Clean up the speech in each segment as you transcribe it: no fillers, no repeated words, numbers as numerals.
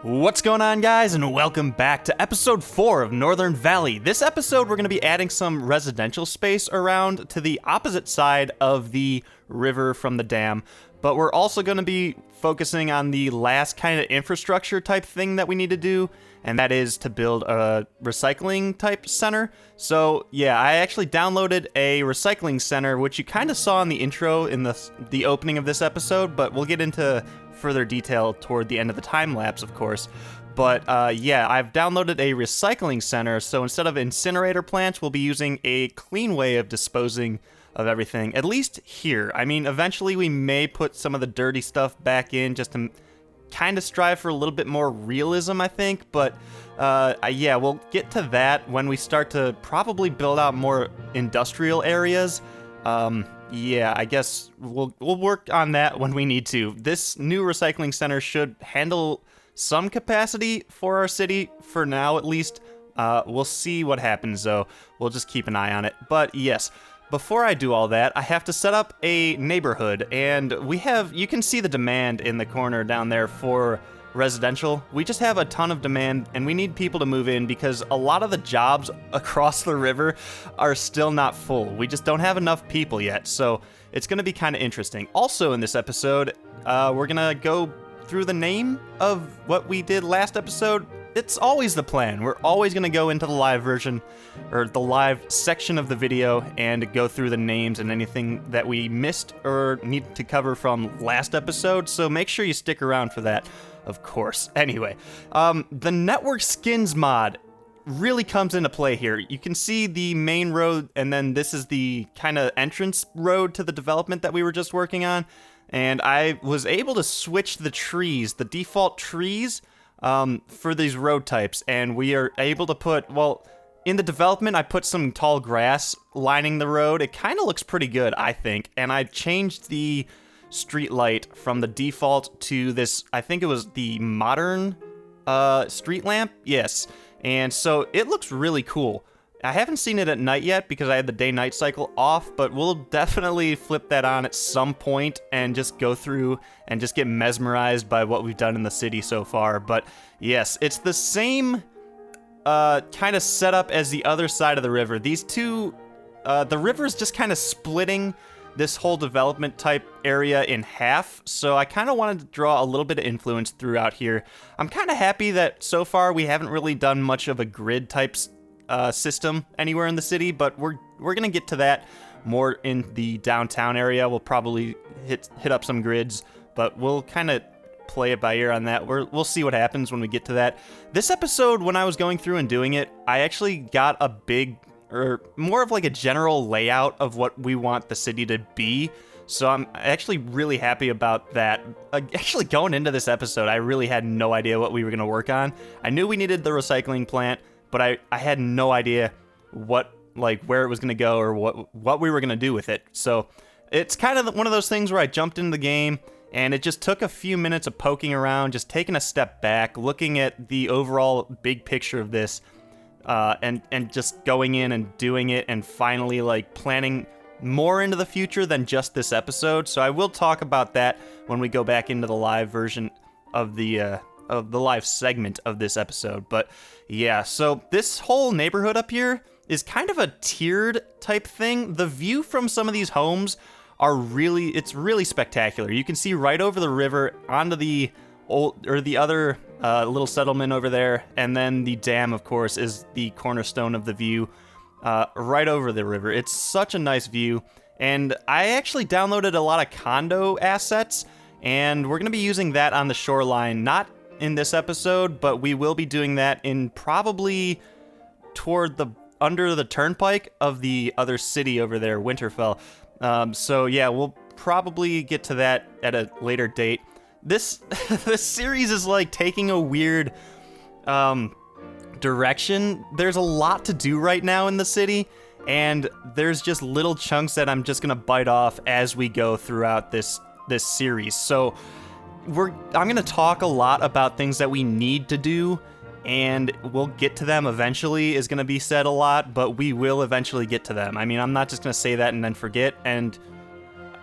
What's going on, guys, and welcome back to episode 4 of Northern Valley. This episode, we're going to be adding some residential space around to the opposite side of the river from the dam, but we're also going to be focusing on the last kind of infrastructure type thing that we need to do, and that is to build a recycling type center. So yeah, I actually downloaded a recycling center, which you kind of saw in the intro in the opening of this episode, but we'll get into further detail toward the end of the time lapse, of course. But yeah, I've downloaded a recycling center, so instead of incinerator plants, we'll be using a clean way of disposing of everything, at least here. I mean, eventually we may put some of the dirty stuff back in just to kind of strive for a little bit more realism, I think, but yeah, we'll get to that when we start to probably build out more industrial areas. Yeah, I guess we'll work on that when we need to. This new recycling center should handle some capacity for our city, for now at least. We'll see what happens, though. We'll just keep an eye on it. But yes, before I do all that, I have to set up a neighborhood, and you can see the demand in the corner down there for residential. We just have a ton of demand, and we need people to move in because a lot of the jobs across the river are still not full. We just don't have enough people yet, so it's going to be kind of interesting. Also in this episode, we're going to go through the name of what we did last episode. It's always the plan. We're always going to go into the live version, or the live section of the video, and go through the names and anything that we missed or need to cover from last episode, so make sure you stick around for that, of course. Anyway, the network skins mod really comes into play here. You can see the main road, and then this is the kind of entrance road to the development that we were just working on, and I was able to switch the trees, the default trees, for these road types, and we are able to put, well, in the development, I put some tall grass lining the road. It kind of looks pretty good, I think, and I changed the street light from the default to this, I think it was the modern street lamp, yes, and so it looks really cool. I haven't seen it at night yet because I had the day-night cycle off, but we'll definitely flip that on at some point and just go through and just get mesmerized by what we've done in the city so far. But yes, it's the same kind of setup as the other side of the river. These two, the river's just kind of splitting this whole development type area in half, so I kind of wanted to draw a little bit of influence throughout here. I'm kind of happy that so far we haven't really done much of a grid type system anywhere in the city, but we're gonna get to that more in the downtown area. We'll probably hit up some grids, but we'll kind of play it by ear on that. We'll see what happens when we get to that. This episode, when I was going through and doing it, I actually got a big, or more of like a general layout of what we want the city to be. So I'm actually really happy about that. Actually, going into this episode, I really had no idea what we were gonna work on. I knew we needed the recycling plant, but I had no idea where it was going to go or what we were going to do with it. So it's kind of one of those things where I jumped into the game, and it just took a few minutes of poking around, just taking a step back, looking at the overall big picture of this, and just going in and doing it, and finally planning more into the future than just this episode. So I will talk about that when we go back into the live version of the live segment of this episode. But yeah, so this whole neighborhood up here is kind of a tiered type thing. The view from some of these homes it's really spectacular. You can see right over the river onto the other little settlement over there, and then the dam, of course, is the cornerstone of the view right over the river. It's such a nice view, and I actually downloaded a lot of condo assets, and we're going to be using that on the shoreline, not in this episode, but we will be doing that in probably under the turnpike of the other city over there, Winterfell. So yeah, we'll probably get to that at a later date. This series is taking a weird direction. There's a lot to do right now in the city, and there's just little chunks that I'm just gonna bite off as we go throughout this series. So I'm going to talk a lot about things that we need to do, and we'll get to them eventually is going to be said a lot, but we will eventually get to them. I mean, I'm not just going to say that and then forget, and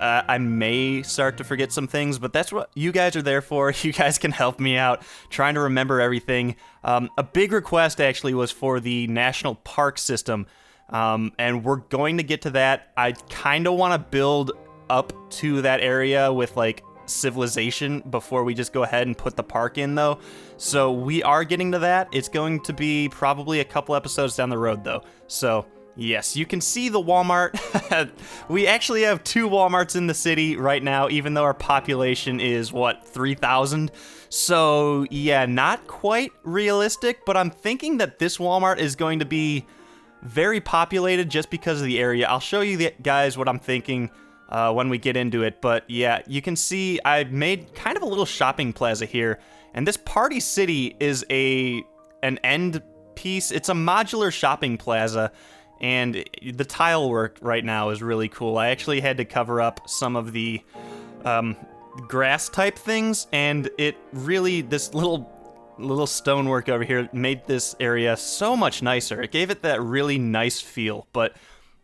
I may start to forget some things, but that's what you guys are there for. You guys can help me out trying to remember everything. A big request actually was for the national park system, and we're going to get to that. I kind of want to build up to that area with like civilization before we just go ahead and put the park in, though. So we are getting to that. It's going to be probably a couple episodes down the road, though. So yes, you can see the Walmart. We actually have 2 Walmarts in the city right now, even though our population is, 3,000? So yeah, not quite realistic, but I'm thinking that this Walmart is going to be very populated just because of the area. I'll show you guys what I'm thinking when we get into it, but yeah, you can see I made kind of a little shopping plaza here, and this Party City is an end piece. It's a modular shopping plaza, and the tile work right now is really cool. I actually had to cover up some of the grass type things, and it really, this little stonework over here made this area so much nicer. It gave it that really nice feel. But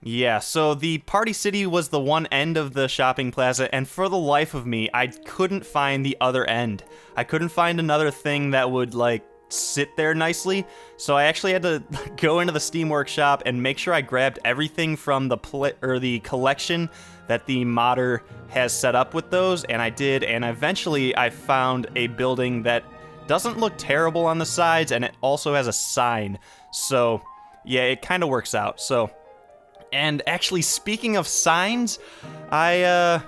yeah, so the Party City was the one end of the shopping plaza, and for the life of me, I couldn't find the other end. I couldn't find another thing that would like sit there nicely, so I actually had to go into the Steam Workshop and make sure I grabbed everything from the collection that the modder has set up with those, and I did, and eventually I found a building that doesn't look terrible on the sides, and it also has a sign. So yeah, it kind of works out. So, and actually, speaking of signs, I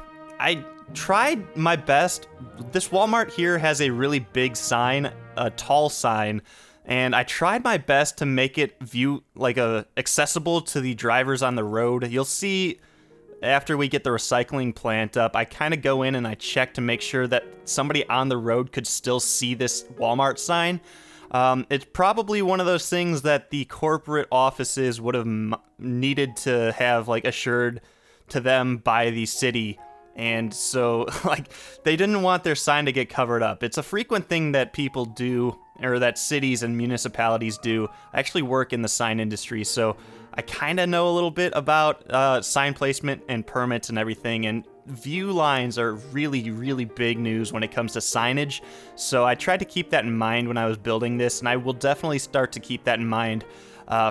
tried my best. This Walmart here has a really big sign, a tall sign, and I tried my best to make it accessible to the drivers on the road. You'll see after we get the recycling plant up, I kind of go in and I check to make sure that somebody on the road could still see this Walmart sign. It's probably one of those things that the corporate offices would have needed to have like assured to them by the city. And so like they didn't want their sign to get covered up. It's a frequent thing that people do, or that cities and municipalities do. I actually work in the sign industry, so I kind of know a little bit about sign placement and permits and everything, and view lines are really, really big news when it comes to signage. So I tried to keep that in mind when I was building this, and I will definitely start to keep that in mind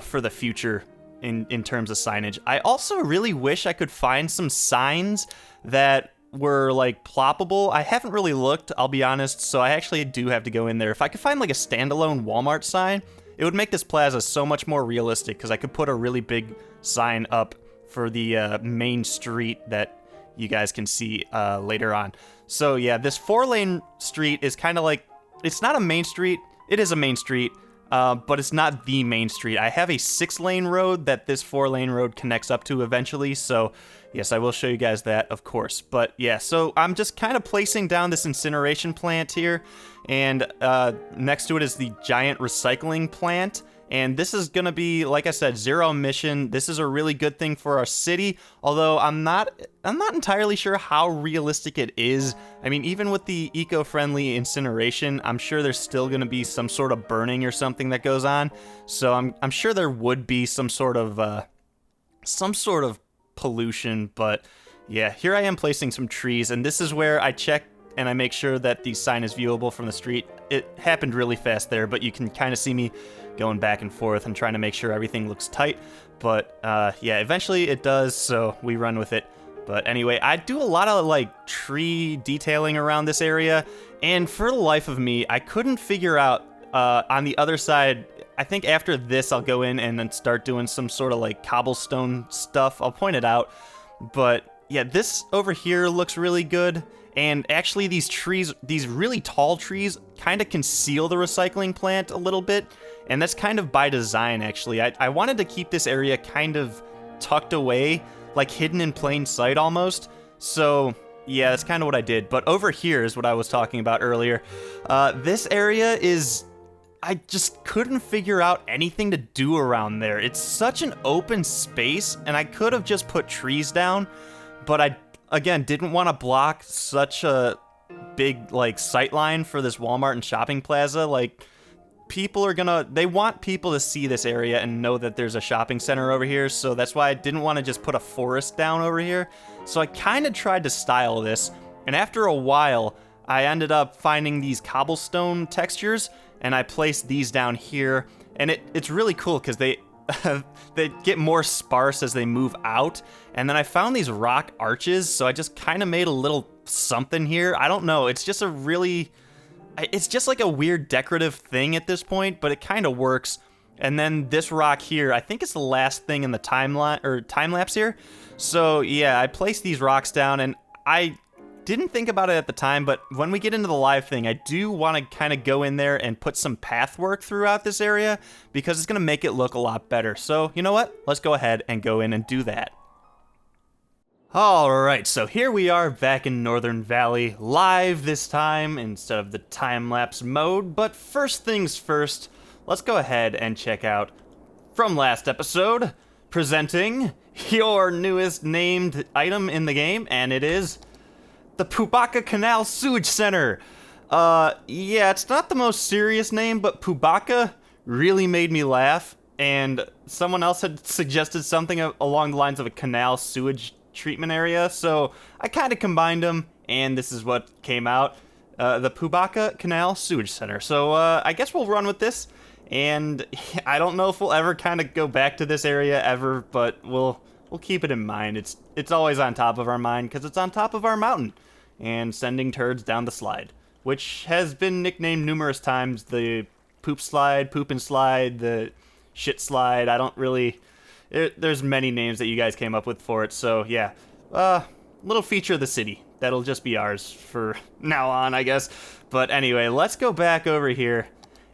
for the future in terms of signage. I also really wish I could find some signs that were like ploppable. I haven't really looked, I'll be honest, so I actually do have to go in there. If I could find like a standalone Walmart sign, it would make this plaza so much more realistic, because I could put a really big sign up for the main street that you guys can see later on. So yeah, this 4-lane street is kind of like, it's not a main street. It is a main street, but it's not the main street. I have a 6-lane road that this 4-lane road connects up to eventually, so yes, I will show you guys that, of course. But yeah, so I'm just kind of placing down this incineration plant here, and next to it is the giant recycling plant. And this is going to be, like I said, zero emission. This is a really good thing for our city, although I'm not entirely sure how realistic it is. I mean, even with the eco-friendly incineration, I'm sure there's still going to be some sort of burning or something that goes on. So I'm sure there would be some sort of pollution, but yeah, here I am placing some trees, and this is where I check and I make sure that the sign is viewable from the street. It happened really fast there, but you can kind of see me going back and forth and trying to make sure everything looks tight. But yeah, eventually it does, so we run with it. But anyway, I do a lot of like tree detailing around this area, and for the life of me, I couldn't figure out on the other side. I think after this, I'll go in and then start doing some sort of like cobblestone stuff. I'll point it out. But yeah, this over here looks really good. And actually these trees, these really tall trees, kind of conceal the recycling plant a little bit. And that's kind of by design, actually. I wanted to keep this area kind of tucked away, like hidden in plain sight almost. So yeah, that's kind of what I did. But over here is what I was talking about earlier. This area is, I just couldn't figure out anything to do around there. It's such an open space, and I could have just put trees down, but I, again, didn't want to block such a big, like, sight line for this Walmart and shopping plaza. Like, they want people to see this area and know that there's a shopping center over here, so that's why I didn't want to just put a forest down over here. So I kind of tried to style this, and after a while, I ended up finding these cobblestone textures, and I placed these down here, and it's really cool because they get more sparse as they move out, and then I found these rock arches, so I just kind of made a little something here. I don't know, it's just like a weird decorative thing at this point, but it kind of works. And then this rock here, I think it's the last thing in the time lapse here. So yeah, I placed these rocks down, and I didn't think about it at the time, but when we get into the live thing, I do want to kind of go in there and put some path work throughout this area because it's going to make it look a lot better. So you know what? Let's go ahead and go in and do that. Alright, so here we are back in Northern Valley, live this time instead of the time-lapse mode, but first things first, let's go ahead and check out, from last episode, presenting your newest named item in the game, and it is the Pubaka Canal Sewage Center. Yeah, it's not the most serious name, but Pubaka really made me laugh, and someone else had suggested something along the lines of a canal sewage treatment area, so I kind of combined them, and this is what came out, the Pubaka Canal Sewage Center. So I guess we'll run with this, and I don't know if we'll ever kind of go back to this area ever, but we'll keep it in mind. It's always on top of our mind because it's on top of our mountain and sending turds down the slide, which has been nicknamed numerous times the poop slide, poop and slide, the shit slide. I don't really... There's many names that you guys came up with for it, so yeah. Little feature of the city. That'll just be ours for now on, I guess. But anyway, let's go back over here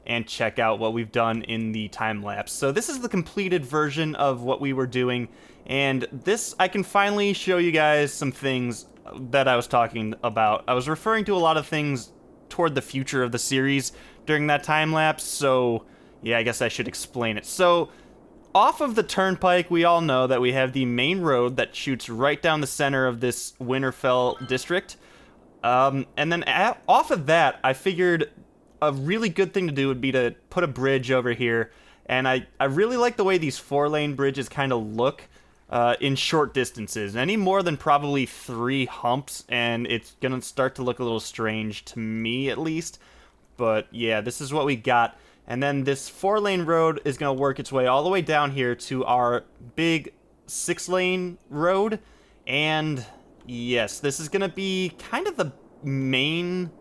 and check out what we've done in the time lapse. So this is the completed version of what we were doing, and this, I can finally show you guys some things that I was talking about. I was referring to a lot of things toward the future of the series during that time lapse, so yeah, I guess I should explain it. So off of the turnpike, we all know that we have the main road that shoots right down the center of this Winterfell district. And then off of that, I figured a really good thing to do would be to put a bridge over here. And I really like the way these 4-lane bridges kind of look in short distances. Any more than probably 3 humps, and it's going to start to look a little strange to me, at least. But yeah, this is what we got. And then this 4-lane road is going to work its way all the way down here to our big 6-lane road. And yes, this is going to be kind of the main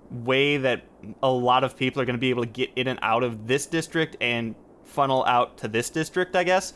way that a lot of people are going to be able to get in and out of this district and funnel out to this district, I guess.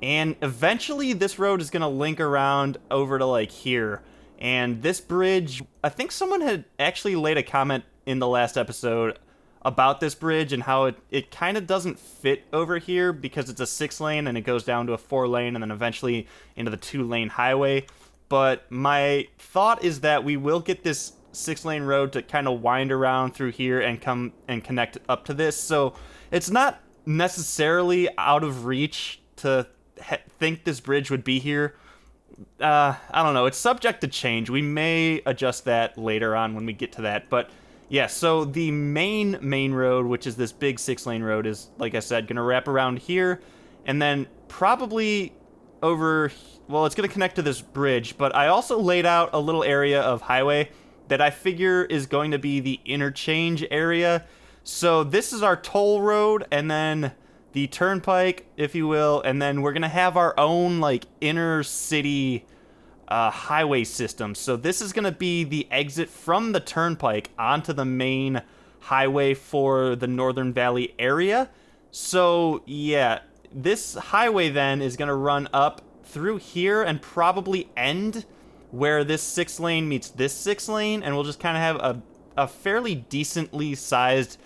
And eventually this road is going to link around over to like here. And this bridge, I think someone had actually laid a comment in the last episode about this bridge and how it kind of doesn't fit over here because it's a 6-lane and it goes down to a 4-lane and then eventually into the 2-lane highway. But my thought is that we will get this 6-lane road to kind of wind around through here and come and connect up to this. So it's not necessarily out of reach to think this bridge would be here. I don't know. It's subject to change. We may adjust that later on when we get to that. But yeah, so the main road, which is this big 6-lane road, is, like I said, going to wrap around here, and then probably over, well, it's going to connect to this bridge, but I also laid out a little area of highway that I figure is going to be the interchange area. So this is our toll road, and then the turnpike, if you will, and then we're going to have our own, like, inner city highway system. So this is going to be the exit from the turnpike onto the main highway for the Northern Valley area. So yeah, this highway then is going to run up through here and probably end where this 6-lane meets this 6-lane, and we'll just kind of have a fairly decently sized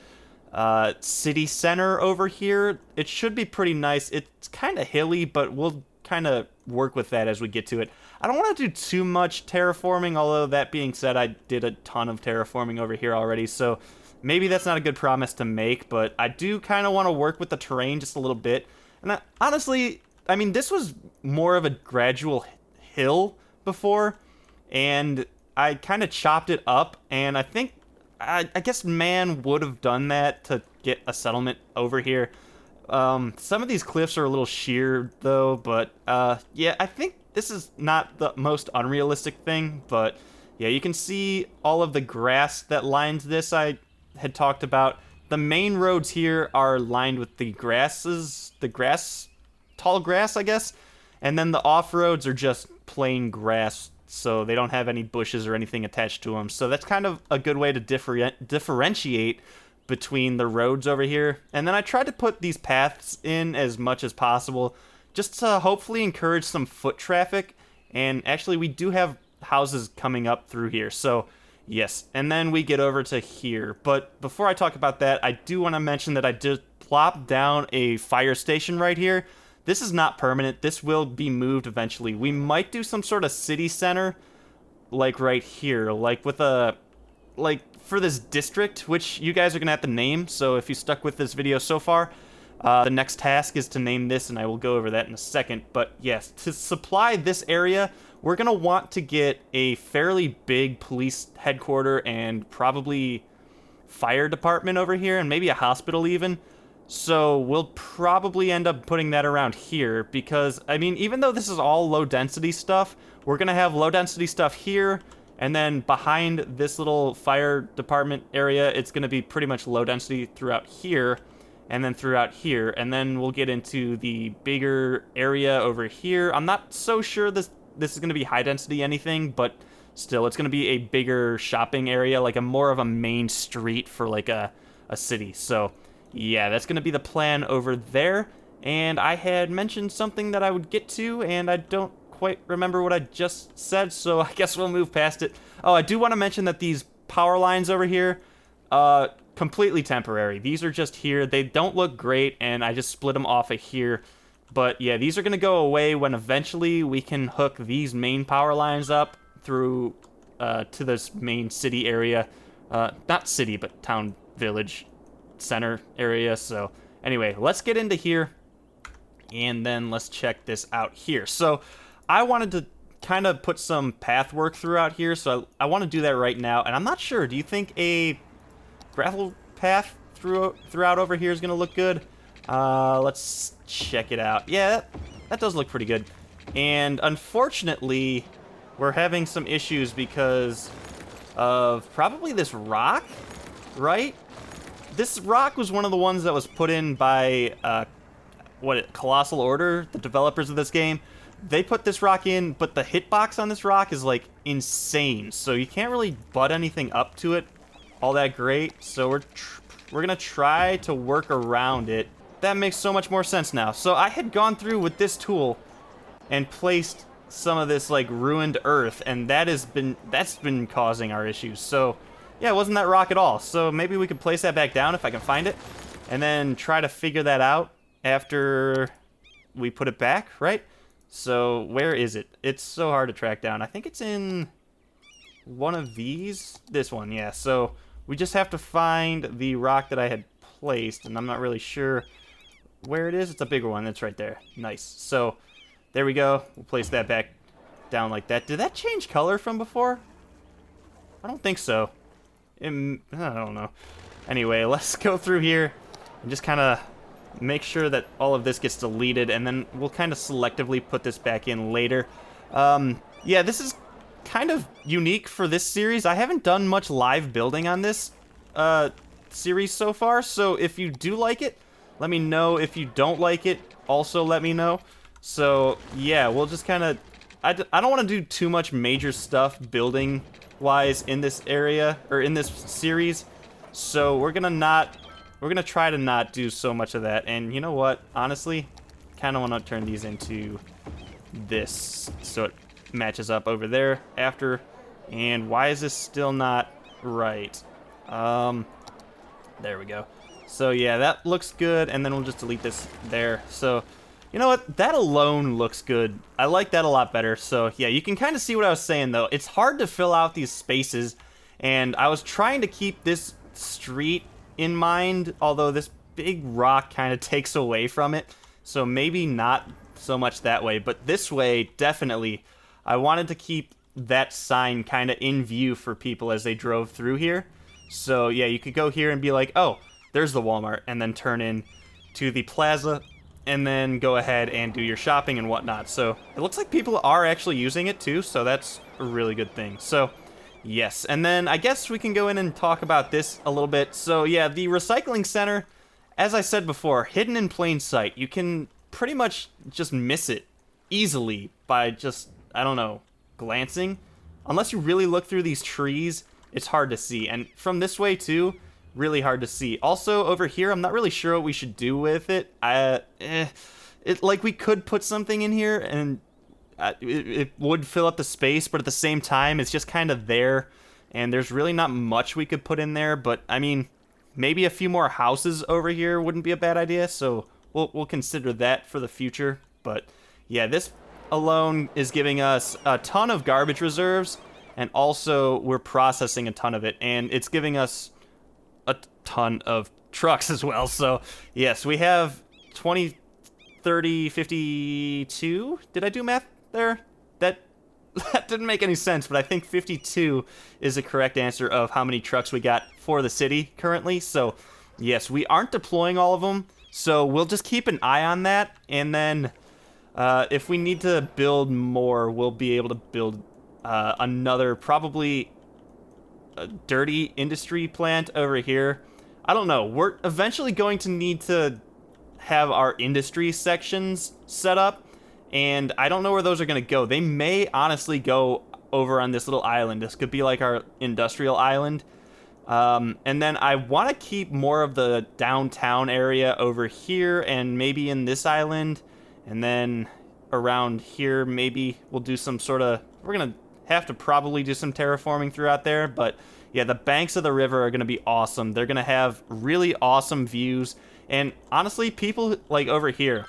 city center over here. It should be pretty nice. It's kind of hilly, but we'll kind of work with that as we get to it. I don't want to do too much terraforming, although that being said, I did a ton of terraforming over here already, so maybe that's not a good promise to make, but I do kind of want to work with the terrain just a little bit. And honestly, I mean, this was more of a gradual hill before, and I kind of chopped it up, and I think, I guess man would have done that to get a settlement over here. Some of these cliffs are a little sheer, though, but yeah, I think this is not the most unrealistic thing, but yeah, you can see all of the grass that lines this I had talked about. The main roads here are lined with the tall grass, I guess, and then the off-roads are just plain grass, so they don't have any bushes or anything attached to them. So that's kind of a good way to differentiate between the roads over here. And then I tried to put these paths in as much as possible just to hopefully encourage some foot traffic. And actually we do have houses coming up through here, so yes. And then we get over to here. But before I talk about that, I do want to mention that I did plop down a fire station right here. This is not permanent. This will be moved eventually. We might do some sort of city center like right here, like with a for this district, which you guys are gonna have to name. So if you stuck with this video so far, the next task is to name this, and I will go over that in a second. But yes, to supply this area, we're gonna want to get a fairly big police headquarters and probably fire department over here, and maybe a hospital even. So we'll probably end up putting that around here because, I mean, even though this is all low density stuff, we're gonna have low density stuff here. And then behind this little fire department area, it's going to be pretty much low density throughout here, and then throughout here. And then we'll get into the bigger area over here. I'm not so sure this is going to be high density anything, but still, it's going to be a bigger shopping area, like a more of a main street for like a city. So yeah, that's going to be the plan over there. And I had mentioned something that I would get to, and I don't quite remember what I just said, so I guess we'll move past it. Oh, I do want to mention that these power lines over here, completely temporary. These are just here. They don't look great, and I just split them off of here. But yeah, these are going to go away when eventually we can hook these main power lines up through to this main city area. Not city, but town, village, center area. So anyway, let's get into here, and then let's check this out here. So I wanted to kind of put some path work throughout here, so I want to do that right now. And I'm not sure, do you think a gravel path throughout over here is going to look good? Let's check it out. Yeah, that does look pretty good. And unfortunately, we're having some issues because of probably this rock, right? This rock was one of the ones that was put in by, Colossal Order, the developers of this game. They put this rock in, but the hitbox on this rock is, like, insane. So you can't really butt anything up to it all that great. So we're going to try to work around it. That makes so much more sense now. So I had gone through with this tool and placed some of this, like, ruined earth, and that's been causing our issues. So, yeah, it wasn't that rock at all. So maybe we could place that back down if I can find it, and then try to figure that out after we put it back, right? So where is it? It's so hard to track down. I think it's in one of these. This one, yeah. So we just have to find the rock that I had placed, and I'm not really sure where it is. It's a bigger one. That's right there. Nice. So there we go. We'll place that back down like that. Did that change color from before? I don't think so. I don't know. Anyway, let's go through here and just kind of make sure that all of this gets deleted, and then we'll kind of selectively put this back in later. Yeah, this is kind of unique for this series. I haven't done much live building on this series so far, so if you do like it, let me know. If you don't like it, also let me know. So yeah, we'll just kind of, I don't want to do too much major stuff building wise in this area, or in this series, so we're gonna try to not do so much of that. And you know what? Honestly, kind of want to turn these into this so it matches up over there after. And why is this still not right? There we go. So yeah, that looks good. And then we'll just delete this there. So you know what? That alone looks good. I like that a lot better. So yeah, you can kind of see what I was saying though. It's hard to fill out these spaces, and I was trying to keep this street in mind, although this big rock kind of takes away from it, so maybe not so much that way, but this way, definitely. I wanted to keep that sign kind of in view for people as they drove through here. So yeah, you could go here and be like, oh, there's the Walmart, and then turn in to the Plaza, and then go ahead and do your shopping and whatnot. So it looks like people are actually using it too, so that's a really good thing. So yes, and then I guess we can go in and talk about this a little bit. So yeah, the recycling center, as I said before, hidden in plain sight. You can pretty much just miss it easily by just, I don't know, glancing. Unless you really look through these trees, it's hard to see. And from this way too, really hard to see. Also over here, I'm not really sure what we should do with it. Like we could put something in here and it would fill up the space, but at the same time, it's just kind of there. And there's really not much we could put in there. But I mean, maybe a few more houses over here wouldn't be a bad idea. So we'll consider that for the future. But yeah, this alone is giving us a ton of garbage reserves. And also, we're processing a ton of it. And it's giving us a ton of trucks as well. So yes, we have 20, 30, 52. Did I do math there? That didn't make any sense, but I think 52 is the correct answer of how many trucks we got for the city currently. So yes, we aren't deploying all of them, so we'll just keep an eye on that, and then if we need to build more, we'll be able to build another, probably a dirty industry plant over here. I don't know, we're eventually going to need to have our industry sections set up, and I don't know where those are going to go. They may honestly go over on this little island. This could be like our industrial island. And then I want to keep more of the downtown area over here and maybe in this island. And then around here, maybe we'll do some sort of... We're going to have to probably do some terraforming throughout there. But yeah, the banks of the river are going to be awesome. They're going to have really awesome views. And honestly, people like over here,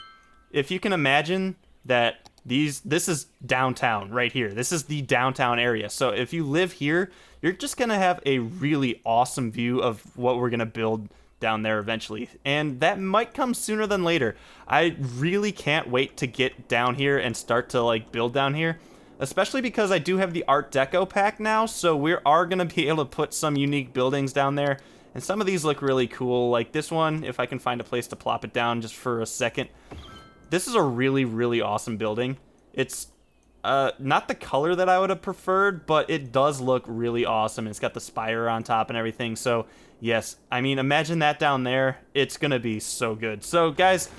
if you can imagine that this is downtown right here. This is the downtown area. So if you live here, you're just going to have a really awesome view of what we're going to build down there eventually. And that might come sooner than later. I really can't wait to get down here and start to like build down here, especially because I do have the Art Deco pack now. So we are going to be able to put some unique buildings down there. And some of these look really cool. Like this one, if I can find a place to plop it down just for a second. This is a really, really awesome building. It's not the color that I would have preferred, but it does look really awesome. It's got the spire on top and everything. So, yes, I mean, imagine that down there. It's going to be so good. So, guys,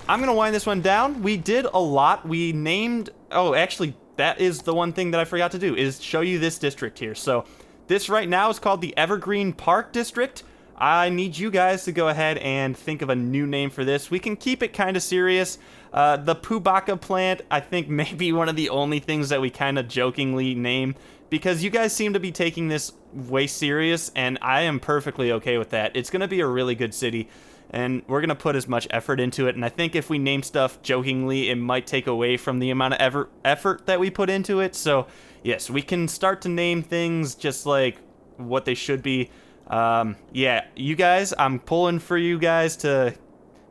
I'm going to wind this one down. We did a lot. We named... Oh, actually, that is the one thing that I forgot to do, is show you this district here. So, this right now is called the Evergreen Park District. I need you guys to go ahead and think of a new name for this. We can keep it kind of serious. The Pubaka plant, I think, may be one of the only things that we kind of jokingly name, because you guys seem to be taking this way serious, and I am perfectly okay with that. It's going to be a really good city, and we're going to put as much effort into it, and I think if we name stuff jokingly, it might take away from the amount of effort that we put into it. So, yes, we can start to name things just like what they should be. Yeah, you guys, I'm pulling for you guys to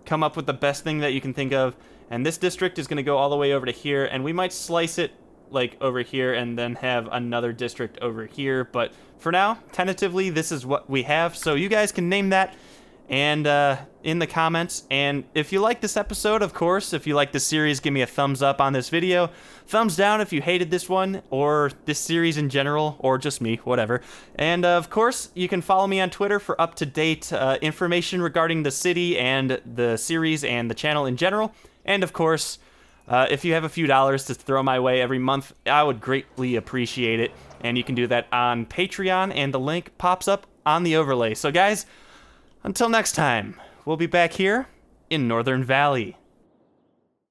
come up with the best thing that you can think of. And this district is going to go all the way over to here, and we might slice it like over here and then have another district over here. But for now, tentatively, this is what we have. So you guys can name that and in the comments. And if you like this episode, of course, if you like this series, give me a thumbs up on this video. Thumbs down if you hated this one or this series in general, or just me, whatever. And of course, you can follow me on Twitter for up-to-date information regarding the city and the series and the channel in general. And of course, if you have a few dollars to throw my way every month, I would greatly appreciate it. And you can do that on Patreon, and the link pops up on the overlay. So guys, until next time, we'll be back here in Northern Valley.